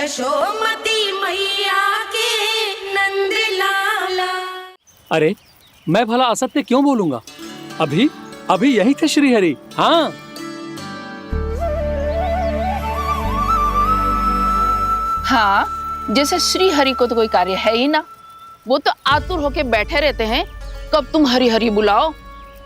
यशोमती मैया के नंद लाला। अरे मैं भला असत्य क्यों बोलूंगा? अभी अभी यही थे श्रीहरि। हाँ, हाँ, जैसे श्री हरि को तो कोई कार्य है ही ना। वो तो आतुर होके बैठे रहते हैं, कब तुम हरि हरि बुलाओ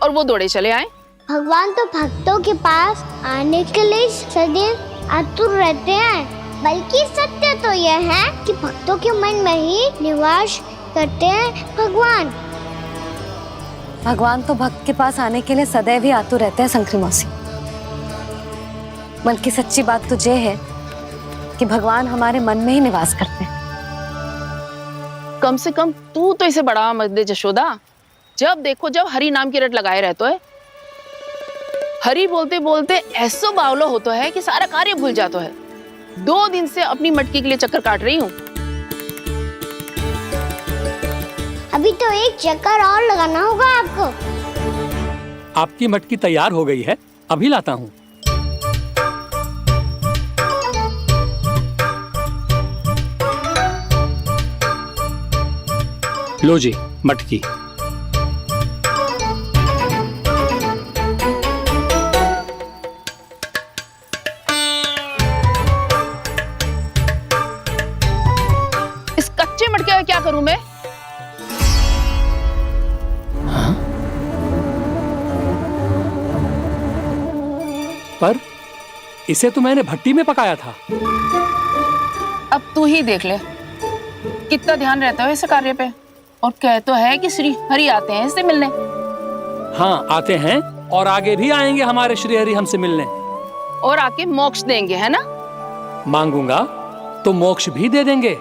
और वो दौड़े चले आए। भगवान तो भक्तों के पास आने के लिए सदैव आतुर रहते हैं। बल्कि सत्य तो यह है कि भक्तों के मन में ही निवास करते हैं भगवान। भगवान तो भक्त के पास आने के लिए सदैव ही आतुर रहते हैं शंकरी मौसी। बल्कि सच्ची बात तो ये है कि भगवान हमारे मन में ही निवास करते हैं। कम से कम तू तो इसे बढ़ावा मत दे जशोदा। जब देखो जब हरि नाम की रट लगाए रहते है। हरि बोलते बोलते ऐसो बावलो होता है कि सारा कार्य भूल जाता है। 2 दिन से अपनी मटकी के लिए चक्कर काट रही हूँ। अभी तो एक चक्कर और लगाना होगा आपको। आपकी मटकी तैयार हो गई है, अभी लाता हूँ। लो जी मटकी। इस कच्चे मटके का क्या करूं मैं? हाँ? पर इसे तो मैंने भट्टी में पकाया था। अब तू ही देख ले कितना ध्यान रहता है इस कार्य पे। और कह तो है कि श्री हरि आते हैं इससे मिलने। हाँ आते हैं और आगे भी आएंगे हमारे श्रीहरि हमसे मिलने। और आके मोक्ष देंगे, है ना? मांगूंगा तो मोक्ष भी दे देंगे,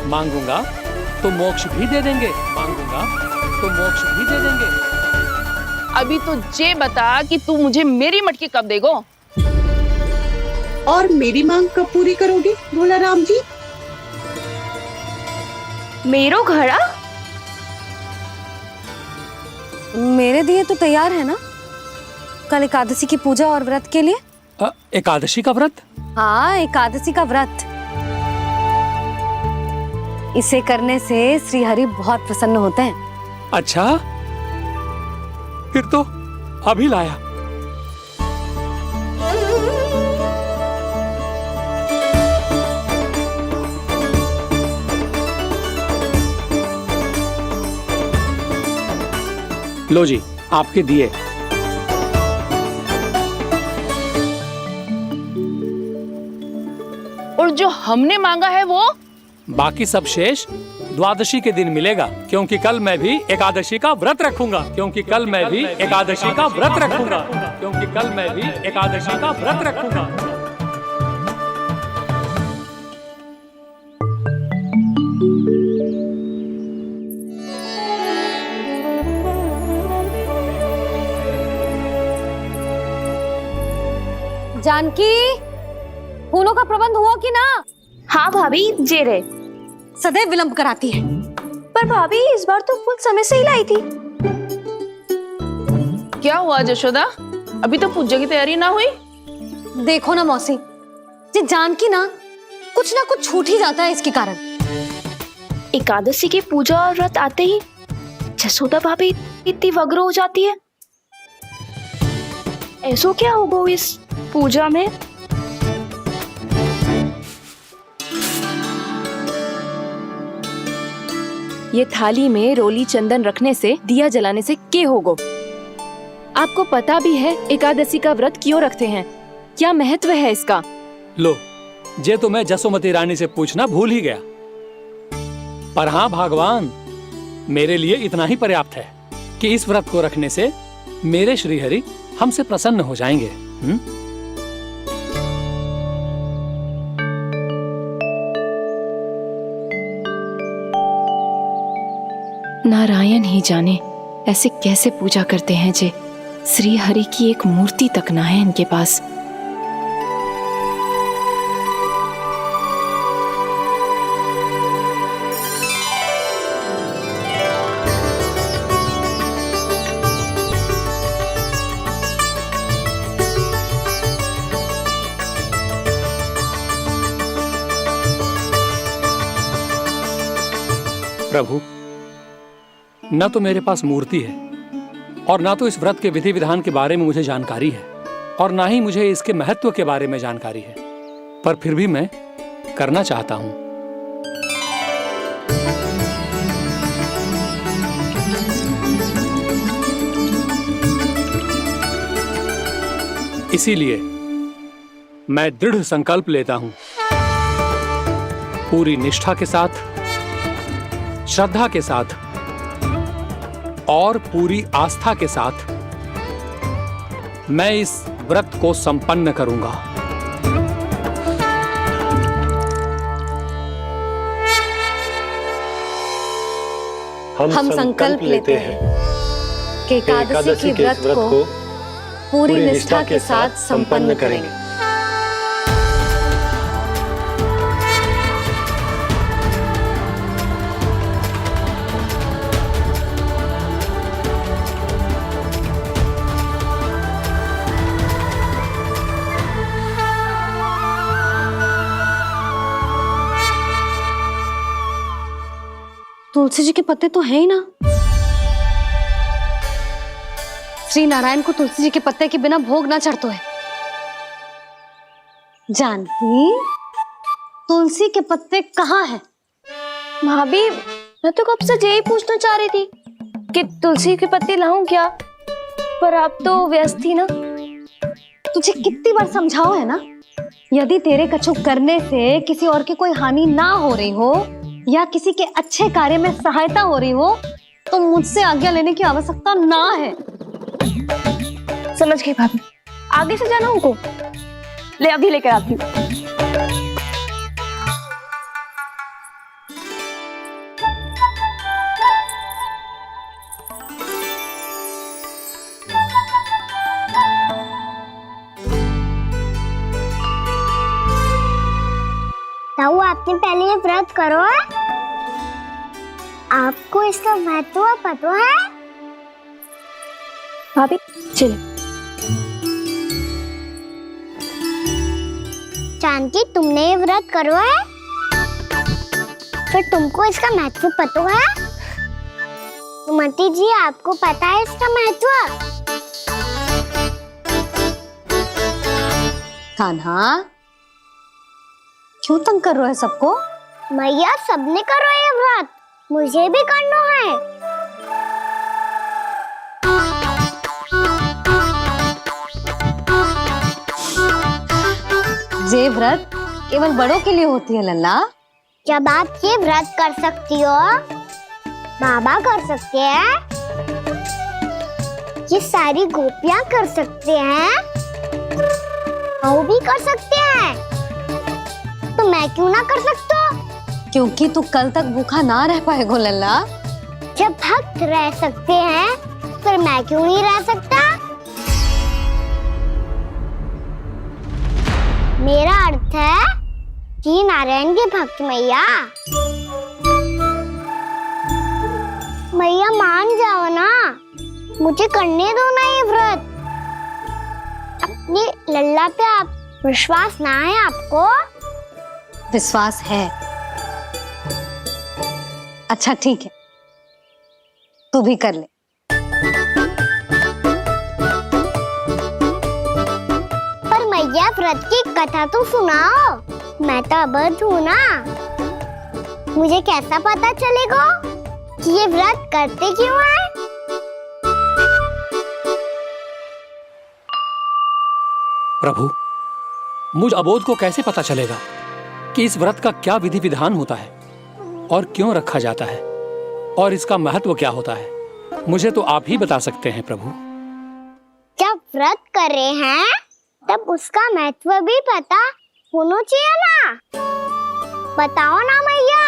मांगूंगा तो मोक्ष भी दे देंगे, मांगूंगा तो मोक्ष भी दे देंगे। अभी तो ये बता कि तू मुझे मेरी मटकी कब देगो? और मेरी मांग कब पूरी करोगे भोला राम जी? मेरो घड़ा मेरे दिए तो तैयार है ना कल एकादशी की पूजा और व्रत के लिए। एकादशी का व्रत? हाँ, एकादशी का व्रत। इसे करने से श्री हरि बहुत प्रसन्न होते हैं। अच्छा, फिर तो अभी लाया। लो जी आपके दिए। और जो हमने मांगा है वो? बाकी सब शेष द्वादशी के दिन मिलेगा, क्योंकि कल मैं भी एकादशी का व्रत रखूंगा, क्योंकि कल मैं भी एकादशी का व्रत रखूंगा, क्योंकि कल मैं भी एकादशी का व्रत रखूंगा। जानकी, फूलों का प्रबंध हुआ कि ना? हाँ भाभी, जे रे। सदैव विलंब कराती है। पर भाभी इस बार तो फूल समय से ही लाई थी। क्या हुआ जशोदा? अभी तो पूजा की तैयारी ना हुई? देखो ना मौसी, ये जानकी ना कुछ छूट ही जाता है इसके कारण। एकादशी की पूजा और व्रत आते ही जसोदा भाभी इतनी वग्र हो जाती है। ऐसो क्या होगा इस पूजा में? ये थाली में रोली चंदन रखने से, दिया जलाने से के होगो? आपको पता भी है एकादशी का व्रत क्यों रखते हैं? क्या महत्व है इसका? लो, जे तो मैं जसोमती रानी से पूछना भूल ही गया। पर हाँ भगवान, मेरे लिए इतना ही पर्याप्त है कि इस व्रत को रखने से मेरे श्रीहरि हमसे प्रसन्न हो जाएंगे। नारायण ही जाने ऐसे कैसे पूजा करते हैं जे श्री हरि की एक मूर्ति तक ना है इनके पास। प्रभु, न तो मेरे पास मूर्ति है और ना तो इस व्रत के विधि विधान के बारे में मुझे जानकारी है और ना ही मुझे इसके महत्व के बारे में जानकारी है, पर फिर भी मैं करना चाहता हूं। इसीलिए मैं दृढ़ संकल्प लेता हूं, पूरी निष्ठा के साथ, श्रद्धा के साथ और पूरी आस्था के साथ मैं इस व्रत को संपन्न करूंगा। हम संकल्प लेते हैं कि एकादशी के व्रत को पूरी निष्ठा के साथ संपन्न करेंगे। तुलसी जी के पत्ते तो हैं ही ना। श्री नारायण को तुलसी जी के पत्ते के बिना भोग ना चढ़तो है। जानकी, तुलसी के पत्ते कहाँ हैं? भाभी, मैं तो कब से यही पूछना चाह रही थी कि तुलसी के पत्ते लाऊं क्या, पर आप तो व्यस्त थी ना। तुझे कितनी बार समझाओ है ना, यदि तेरे कछु करने से किसी और की कोई हानि ना हो रही हो या किसी के अच्छे कार्य में सहायता हो रही हो तो मुझसे आज्ञा लेने की आवश्यकता ना है। समझ गई भाभी, आगे से जाना उनको। ले अभी लेकर आती हूँ। ताऊ, आपने पहले ये व्रत करो है? आपको इसका महत्व पता है? भाभी चलो। जानकी, तुमने ये व्रत करो है? फिर तुमको इसका महत्व पता है? सुमति जी, आपको पता है इसका महत्व? कान्हा, क्यों तंग कर रहे हो सबको? मैया, सबने करो ये व्रत, मुझे भी करना है। ये व्रत केवल बड़ों के लिए होती है लल्ला। जब आप ये व्रत कर सकती हो, बाबा कर सकते हैं, ये सारी गोपियां कर सकते हैं, वो भी कर सकते हैं, तो मैं क्यों ना कर सकता? क्योंकि तू कल तक भूखा ना रह पाएगा लल्ला। जब भक्त रह सकते हैं, फिर मैं क्यों नहीं रह सकता? मेरा अर्थ है कि नारायण के भक्त मैया, मैया मान जाओ ना, मुझे करने दो ना ये व्रत। अपनी लल्ला पे आप विश्वास ना है आपको? विश्वास है। अच्छा ठीक है, तू भी कर ले। पर मैया, व्रत की कथा तो सुनाओ, मैं तो अबध हूँ ना। मुझे कैसा पता चलेगा कि ये व्रत करते क्यों हैं? प्रभु, मुझ अबोध को कैसे पता चलेगा कि इस व्रत का क्या विधि विधान होता है और क्यों रखा जाता है और इसका महत्व क्या होता है? मुझे तो आप ही बता सकते हैं प्रभु। जब व्रत कर रहे हैं तब उसका महत्व भी पता होना चाहिए ना। बताओ ना मैया,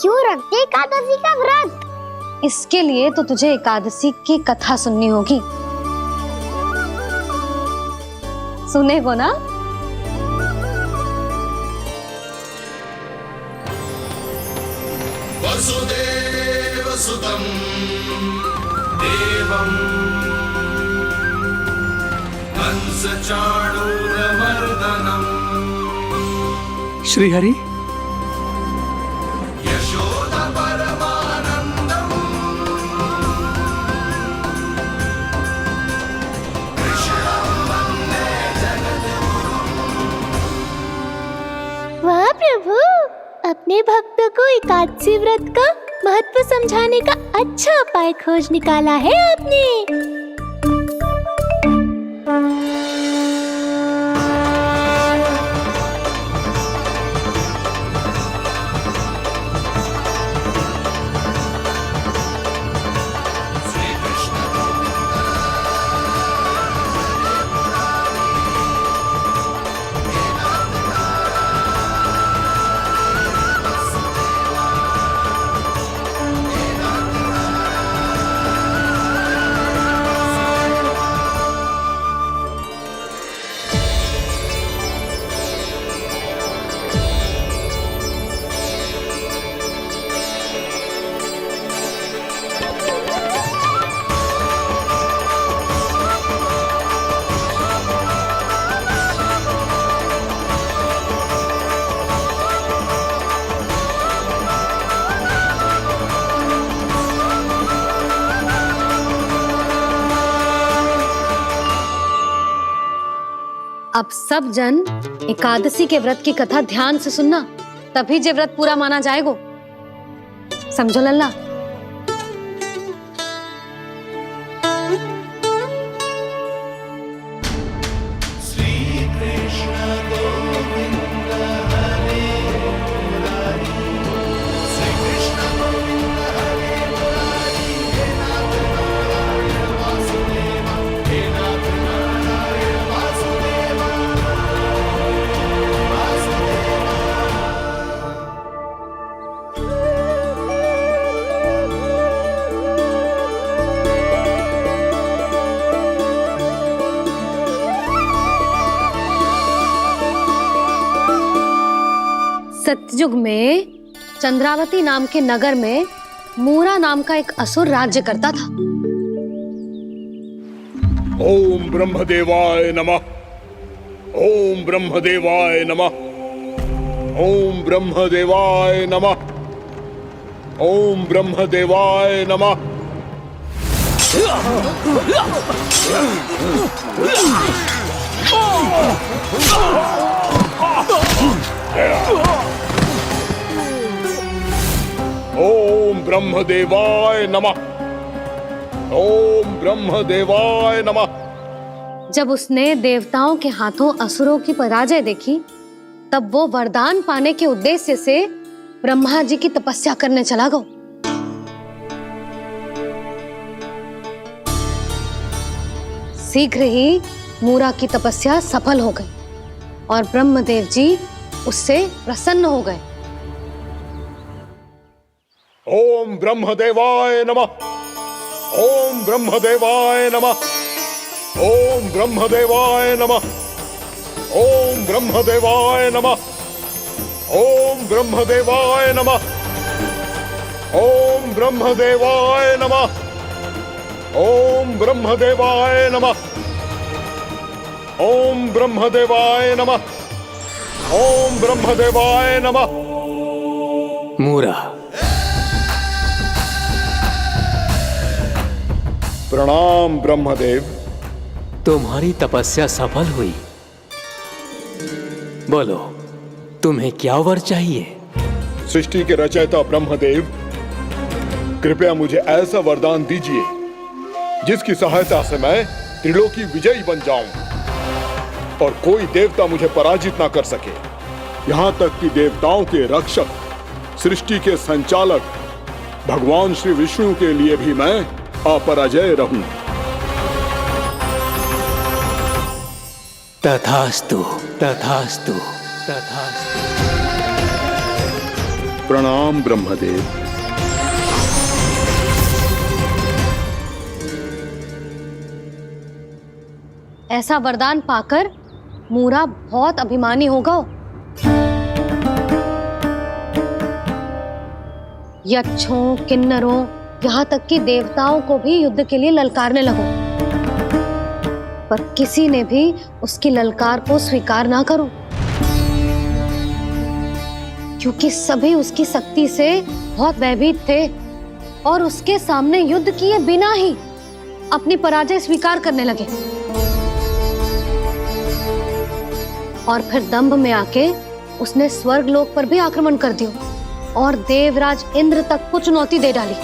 क्यों रखते एकादशी का व्रत? इसके लिए तो तुझे एकादशी की कथा सुननी होगी। सुनेगो ना? वसुदेव सुतं देवं कंस चाणूरमर्दनम् श्रीहरि, यशोदा परमानन्दं प्रभु, अपने भक्तों को एकादशी व्रत का महत्व समझाने का अच्छा उपाय खोज निकाला है आपने। अब सब जन एकादशी के व्रत की कथा ध्यान से सुनना, तभी जे व्रत पूरा माना जाएगा। समझो लल्ला। सतयुग में चंद्रावती नाम के नगर में मूरा नाम का एक असुर राज्य करता था। ओम ब्रह्मदेवाय नमः। ओम ब्रह्मदेवाय नमः। ओम ब्रह्मदेवाय नमः। ओम ब्रह्मदेवाय नमः। ओम ब्रह्मदेवाय नमः। ओम ब्रह्मदेवाय नमः। जब उसने देवताओं के हाथों असुरों की पराजय देखी, तब वो वरदान पाने के उद्देश्य से ब्रह्मा जी की तपस्या करने चला गया। शीघ्र ही मूरा की तपस्या सफल हो गई और ब्रह्मदेव जी उससे प्रसन्न हो गए। ओम ब्रह्मदेवाय नमः। ओम ब्रह्मदेवाय नमः। ओम ब्रह्मदेवाय नमः। ओम ब्रह्मदेवाय नमः। ओम ब्रह्मदेवाय नमः। ओम ब्रह्मदेवाय नमः। ओम ब्रह्मदेवाय नमः। ओम ब्रह्मदेवाय नमः। ओम ब्रह्मदेवाय नमः। मूरा, प्रणाम ब्रह्मदेव। तुम्हारी तपस्या सफल हुई। बोलो, तुम्हें क्या वर चाहिए? सृष्टि के रचयिता ब्रह्मदेव, कृपया मुझे ऐसा वरदान दीजिए जिसकी सहायता से मैं त्रिलोकी विजयी बन जाऊं और कोई देवता मुझे पराजित ना कर सके। यहां तक कि देवताओं के रक्षक, सृष्टि के संचालक भगवान श्री विष्णु के लिए भी मैं अपराजय रहूं। तथास्तु, तथास्तु, तथास्तु। प्रणाम ब्रह्मदेव। ऐसा वरदान पाकर मूरा बहुत अभिमानी होगा। यक्षों, किन्नरों, यहाँ तक कि देवताओं को भी युद्ध के लिए ललकारने लगो, पर किसी ने भी उसकी ललकार को स्वीकार ना करो, क्योंकि सभी उसकी शक्ति से बहुत भयभीत थे और उसके सामने युद्ध किए बिना ही अपनी पराजय स्वीकार करने लगे और फिर दंभ में आके उसने स्वर्ग लोक पर भी आक्रमण कर दिया और देवराज इंद्र तक को चुनौती दे डाली।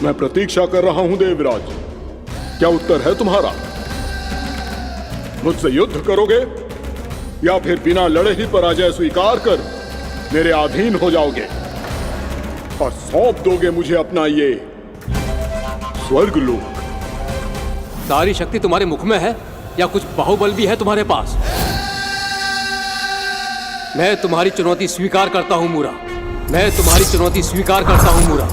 मैं प्रतीक्षा कर रहा हूं देवराज, क्या उत्तर है तुम्हारा? मुझसे युद्ध करोगे या फिर बिना लड़े ही पराजय स्वीकार कर मेरे अधीन हो जाओगे और सौंप दोगे मुझे अपना ये स्वर्ग लोक? सारी शक्ति तुम्हारे मुख में है या कुछ बाहुबल भी है तुम्हारे पास? मैं तुम्हारी चुनौती स्वीकार करता हूं मूरा, मैं तुम्हारी चुनौती स्वीकार करता हूं मूरा।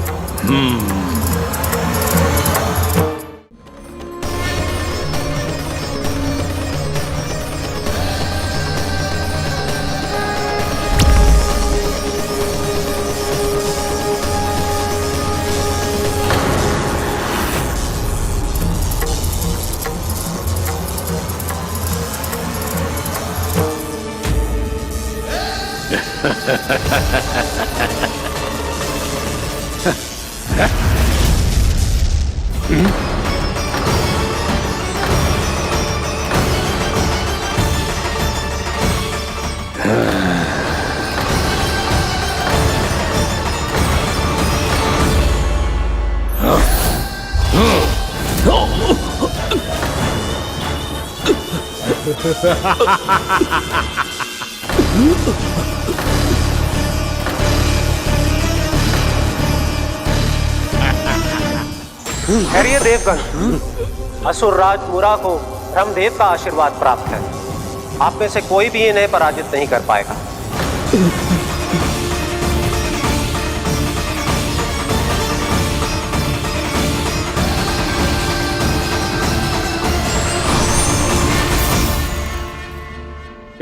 खैरिए देवगण, असुर राज मुरा को ब्रह्मदेव का आशीर्वाद प्राप्त है। आप में से कोई भी इन्हें पराजित नहीं कर पाएगा।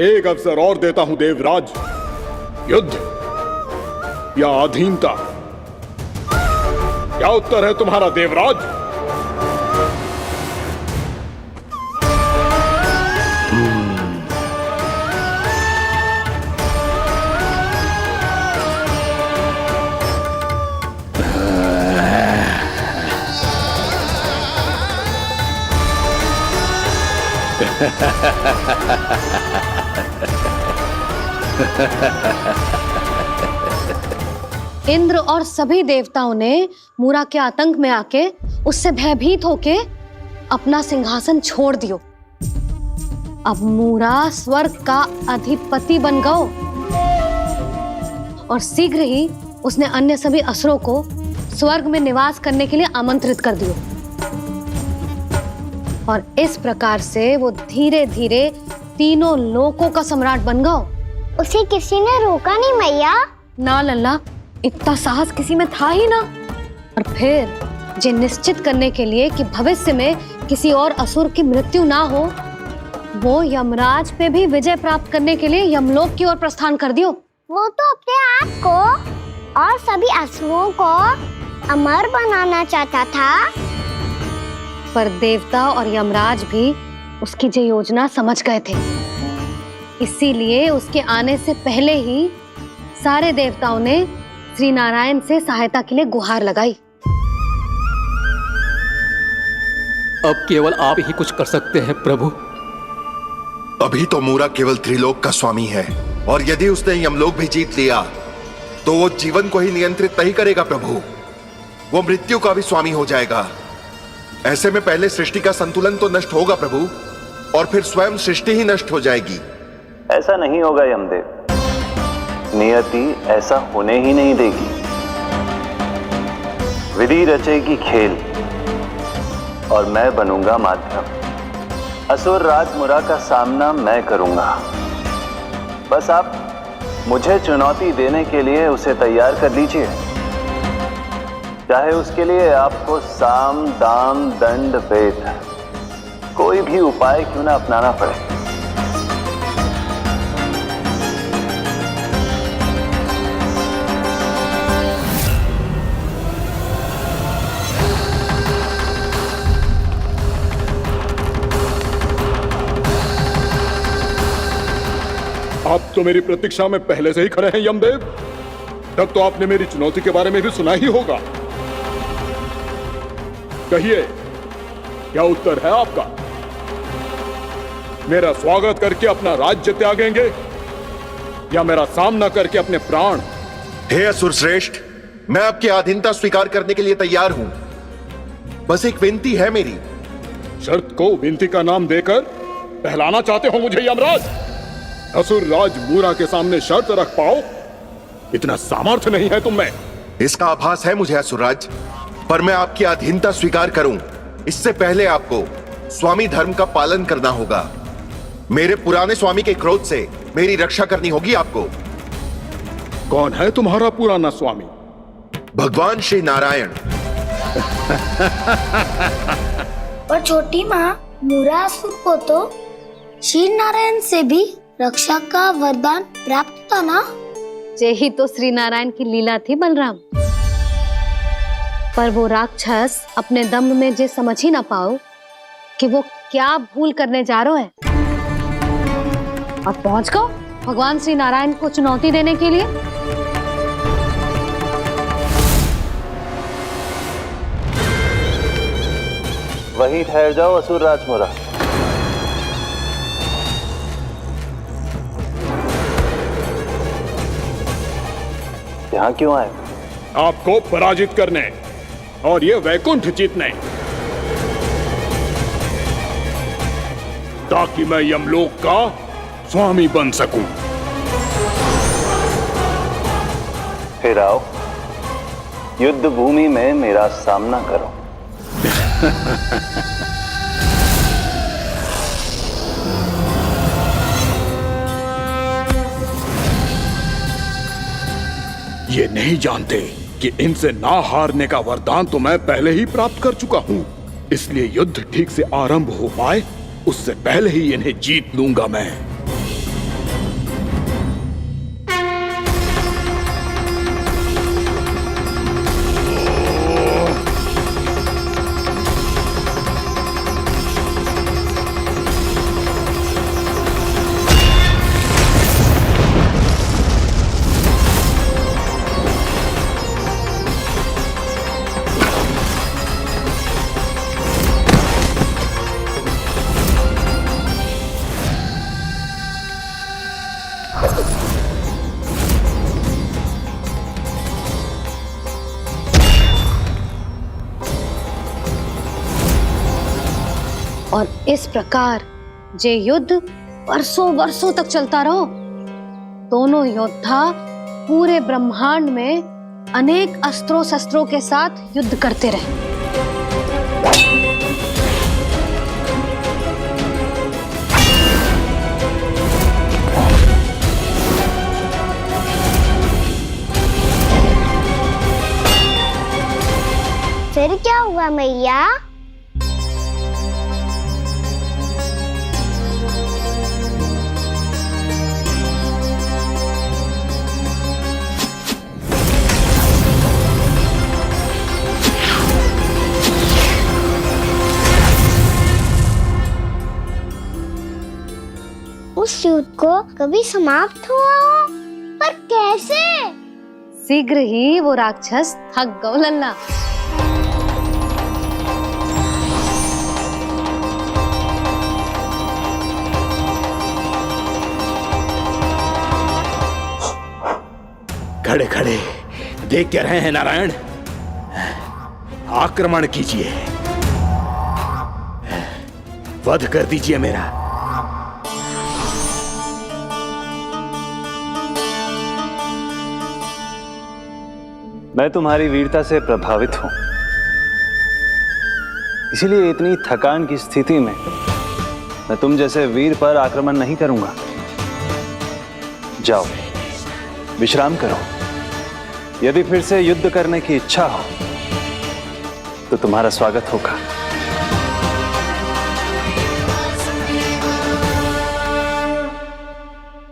एक अवसर और देता हूं देवराज, युद्ध या अधीनता, क्या उत्तर है तुम्हारा देवराज? इंद्र और सभी देवताओं ने मूरा के आतंक में आके उससे भयभीत होके अपना सिंहासन छोड़ दियो। अब मूरा स्वर्ग का अधिपति बन गयो और शीघ्र ही उसने अन्य सभी असुरों को स्वर्ग में निवास करने के लिए आमंत्रित कर दियो और इस प्रकार से वो धीरे धीरे तीनों लोकों का सम्राट बन गयो। उसे किसी ने रोका नहीं मैया? ना लल्ला, इतना साहस किसी में था ही ना। और फिर ये निश्चित करने के लिए कि भविष्य में किसी और असुर की मृत्यु ना हो, वो यमराज पे भी विजय प्राप्त करने के लिए यमलोक की ओर प्रस्थान कर दियो। वो तो अपने आप को और सभी असुरों को अमर बनाना चाहता था, पर देवता और यमराज भी उसकी ये योजना समझ गए थे। इसीलिए उसके आने से पहले ही सारे देवताओं ने श्री नारायण से सहायता के लिए गुहार लगाई। अब केवल आप ही कुछ कर सकते हैं प्रभु। अभी तो मूरा केवल त्रिलोक का स्वामी है और यदि उसने यमलोक भी जीत लिया तो वो जीवन को ही नियंत्रित नहीं करेगा प्रभु, वो मृत्यु का भी स्वामी हो जाएगा। ऐसे में पहले सृष्टि का संतुलन तो नष्ट होगा प्रभु और फिर स्वयं सृष्टि ही नष्ट हो जाएगी। ऐसा नहीं होगा यमदेव, नियति ऐसा होने ही नहीं देगी। विधि रचेगी खेल और मैं बनूंगा माध्यम। असुर राज मुरा का सामना मैं करूंगा। बस आप मुझे चुनौती देने के लिए उसे तैयार कर लीजिए, चाहे उसके लिए आपको साम दाम दंड भेद कोई भी उपाय क्यों ना अपनाना पड़े। तो मेरी प्रतीक्षा में पहले से ही खड़े हैं यमदेव। तब तो आपने मेरी चुनौती के बारे में भी सुना ही होगा। कहिए, क्या उत्तर है आपका? मेरा स्वागत करके अपना राज्य त्यागेंगे या मेरा सामना करके अपने प्राण? हे असुर श्रेष्ठ, मैं आपकी अधीनता स्वीकार करने के लिए तैयार हूं। बस एक विनती है मेरी। शर्त को विनती का नाम देकर पहलाना चाहते हो मुझे यमराज? असुर राज मूरा के सामने शर्त रख पाओ, इतना सामर्थ्य नहीं है तुम में। इसका आभास है मुझे असुरराज, पर मैं आपकी अधीनता स्वीकार करूं इससे पहले आपको स्वामी धर्म का पालन करना होगा। मेरे पुराने स्वामी के क्रोध से मेरी रक्षा करनी होगी आपको। कौन है तुम्हारा पुराना स्वामी? भगवान श्री नारायण। और छोटी माँ, मूरासुर को तो श्री नारायण से भी रक्षा का वरदान प्राप्त था ना? यही तो श्री नारायण की लीला थी बलराम। पर वो राक्षस अपने दम में जे समझ ही ना पाओ कि वो क्या भूल करने जा रहे है। अब पहुंच गो भगवान श्री नारायण को चुनौती देने के लिए। वहीं ठहर जाओ असुर राज मूरा। यहाँ क्यों आए? आपको पराजित करने और ये वैकुंठ जीतने, ताकि मैं यमलोक का स्वामी बन सकूं। फिर आओ, युद्ध भूमि में मेरा सामना करो। ये नहीं जानते कि इनसे ना हारने का वरदान तो मैं पहले ही प्राप्त कर चुका हूं, इसलिए युद्ध ठीक से आरंभ हो पाए उससे पहले ही इन्हें जीत लूंगा मैं। और इस प्रकार ये युद्ध वर्षों वर्षों तक चलता रहो। दोनों योद्धा पूरे ब्रह्मांड में अनेक अस्त्रों शस्त्रों के साथ युद्ध करते रहे। फिर क्या हुआ मैया? उस युद्ध को कभी समाप्त हुआ हो, पर कैसे? शीघ्र ही वो राक्षस थक गौ लल्ला। खड़े खड़े देख क्या रहे हैं नारायण? आक्रमण कीजिए, वध कर दीजिए मेरा। मैं तुम्हारी वीरता से प्रभावित हूं, इसीलिए इतनी थकान की स्थिति में मैं तुम जैसे वीर पर आक्रमण नहीं करूंगा। जाओ विश्राम करो। यदि फिर से युद्ध करने की इच्छा हो तो तुम्हारा स्वागत होगा।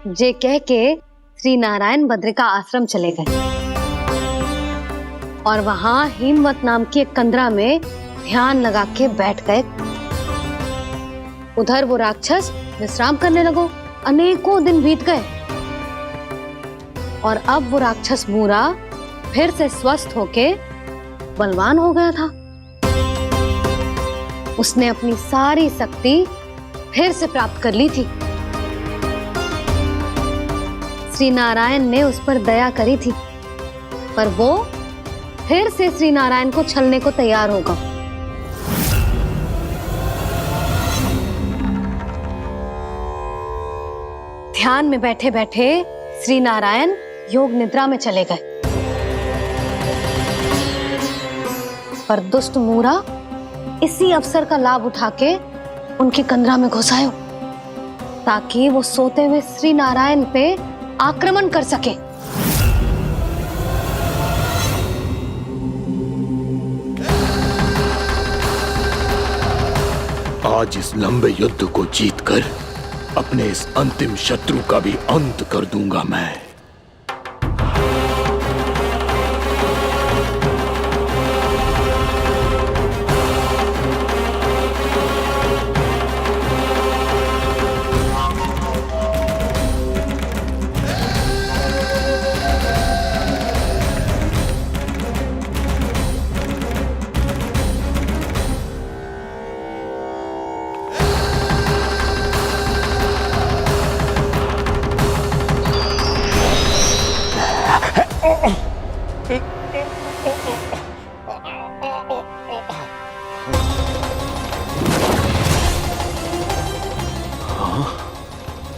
जे कह के श्री नारायण बद्रिका आश्रम चले गए और वहां हिमवत नाम की एक कंदरा में ध्यान लगा के बैठ गए। उधर वो राक्षस विश्राम करने लगो। अनेकों दिन बीत गए और अब वो राक्षस मूरा फिर से स्वस्थ होके बलवान हो गया था। उसने अपनी सारी शक्ति फिर से प्राप्त कर ली थी। श्री नारायण ने उस पर दया करी थी, पर वो फिर से श्री नारायण को छलने को तैयार होगा। ध्यान में बैठे बैठे श्री नारायण योग निद्रा में चले गए, पर दुष्ट मूरा इसी अवसर का लाभ उठा के उनकी कंदरा में घुस आयो, ताकि वो सोते हुए श्री नारायण पे आक्रमण कर सके। आज इस लंबे युद्ध को जीतकर अपने इस अंतिम शत्रु का भी अंत कर दूंगा मैं।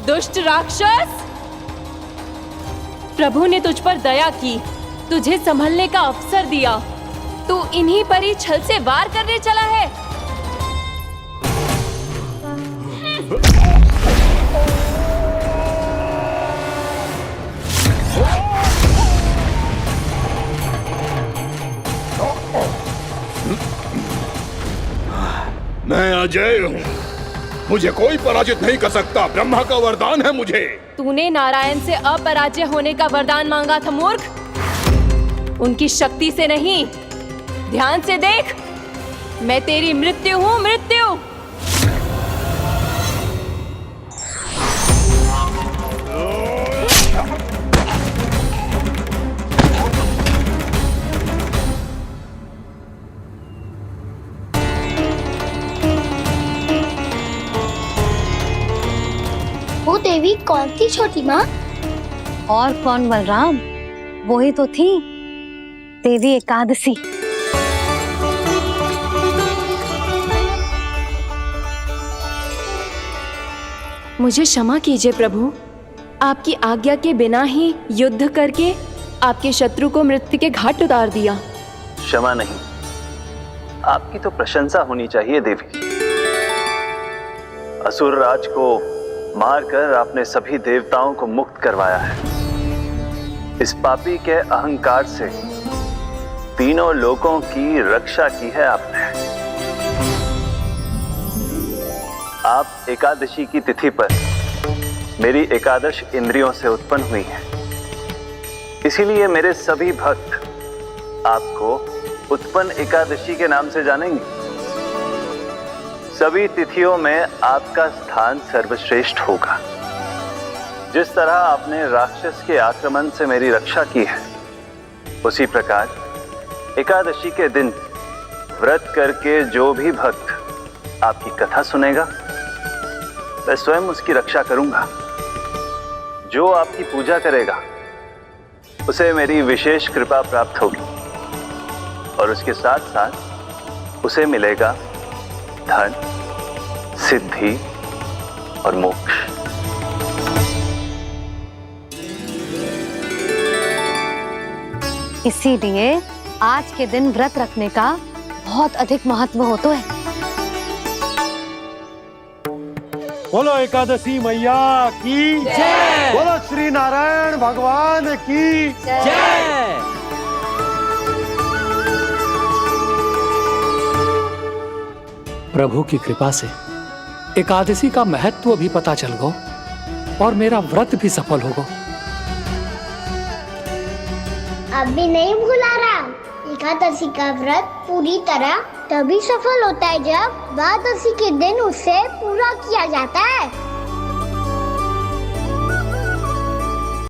दुष्ट राक्षस, प्रभु ने तुझ पर दया की, तुझे संभलने का अवसर दिया। तू इन्हीं पर ही छल से वार करने चला है। मैं अजय हूँ, मुझे कोई पराजित नहीं कर सकता। ब्रह्मा का वरदान है मुझे। तूने नारायण से अपराजय होने का वरदान मांगा था मूर्ख, उनकी शक्ति से नहीं। ध्यान से देख, मैं तेरी मृत्यु हूँ, मृत्यु। वो देवी कौन थी छोटी माँ? और कौन बलराम, वही तो थी देवी एकादशी। मुझे क्षमा कीजिए प्रभु, आपकी आज्ञा के बिना ही युद्ध करके आपके शत्रु को मृत्यु के घाट उतार दिया। क्षमा नहीं, आपकी तो प्रशंसा होनी चाहिए देवी। असुर राज को मारकर आपने सभी देवताओं को मुक्त करवाया है। इस पापी के अहंकार से तीनों लोकों की रक्षा की है आपने। आप एकादशी की तिथि पर मेरी एकादश इंद्रियों से उत्पन्न हुई हैं। इसीलिए मेरे सभी भक्त आपको उत्पन्न एकादशी के नाम से जानेंगे। सभी तिथियों में आपका स्थान सर्वश्रेष्ठ होगा। जिस तरह आपने राक्षस के आक्रमण से मेरी रक्षा की है, उसी प्रकार एकादशी के दिन व्रत करके जो भी भक्त आपकी कथा सुनेगा, मैं स्वयं उसकी रक्षा करूंगा। जो आपकी पूजा करेगा, उसे मेरी विशेष कृपा प्राप्त होगी और उसके साथ साथ उसे मिलेगा धन, सिद्धि और मोक्ष। इसीलिए आज के दिन व्रत रखने का बहुत अधिक महत्व होता है। बोलो एकादशी मैया की जय। बोलो श्री नारायण भगवान की जय। प्रभु की कृपा से एकादशी का महत्व भी पता चल गो और मेरा व्रत भी सफल हो गो। अभी नहीं भूला राम, एकादशी का व्रत पूरी तरह तभी सफल होता है जब द्वादशी के दिन उसे पूरा किया जाता है।